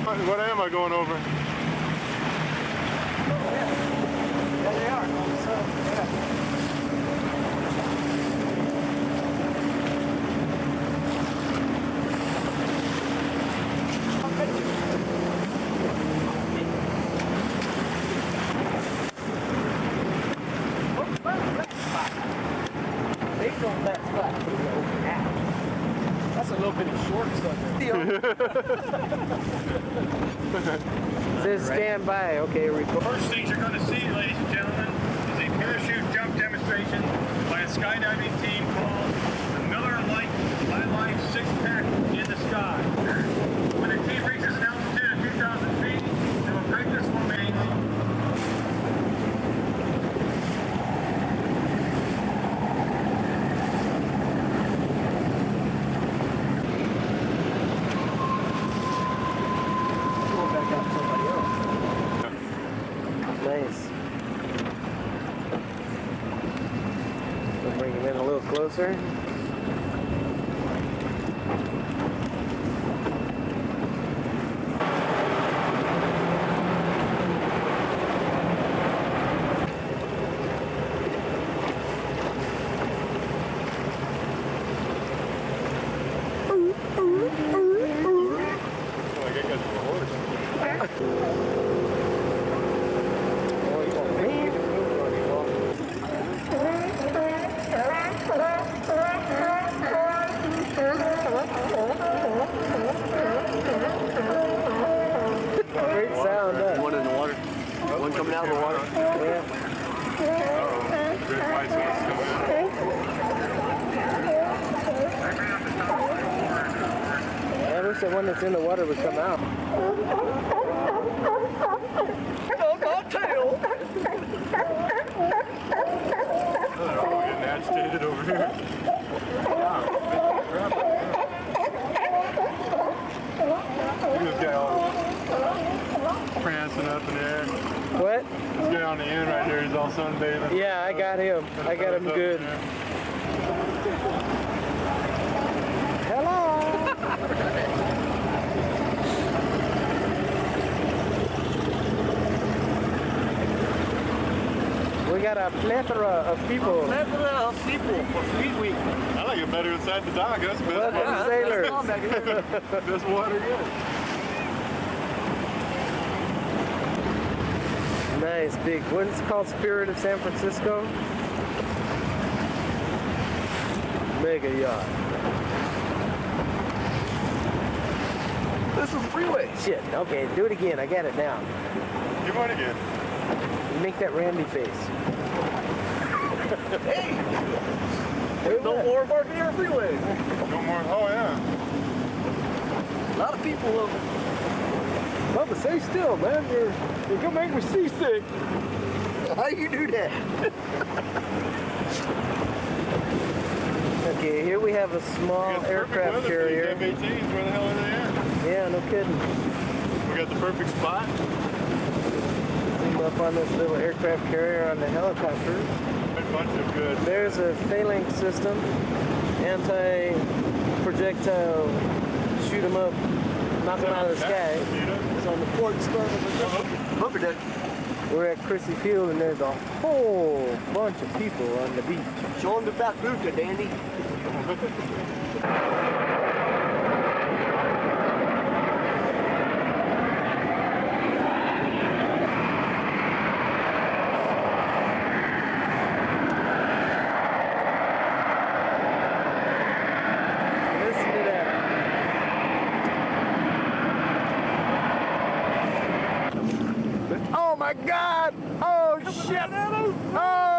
What am I going over? Yeah, they are. So, yeah. That's a little bit of short stuff there. Says stand by. Okay, record. First things you're going to see, ladies and gentlemen, is a parachute jump demonstration by a skydiving team called the Miller Lite High Life 6-Pack in the Sky. When the team reaches an altitude of 2,000 feet, they will break this formation. Nice. We'll bring him in a little closer. Great sound, huh? One in the water. One coming out of the water. Yeah. Great white sauce coming I wish the one that's in the water would come out. No, not tail. They're all getting agitated over here. Look at this guy all prancing up in the air. What? This guy on the end right there, he's all sunbathing. Yeah, I got him. I got him good. Hello. We got a plethora of people. Plethora of people for Fleet Week. I like it better inside the dock. That's the best Welcome, water. sailors. Best water good. Nice big. What's it called? Spirit of San Francisco? Mega yacht. This is the freeway. Shit. Okay, do it again. I got it now. Give one again. You make that Randy face. Hey! Hey, No what? more Embarcadero Freeway. No more. Oh, yeah. A lot of people Bubba, stay still, man. You're gonna make me seasick. How you do that? Okay, here we have a small We got the perfect aircraft weather for carrier. these F-18s. Where the hell are they at? Yeah, no kidding. We got the perfect spot. Zoom up on this little aircraft carrier on the helicopter. A bunch of good. There's a phalanx system, anti-projectile, shoot 'em up, knock 'em out of the sky. It's on the port start of the bumper deck. We're at Chrissy Field and there's a whole bunch of people on the beach. Show them the back boot, Dandy. Listen to that. Oh my God! Oh shit! Oh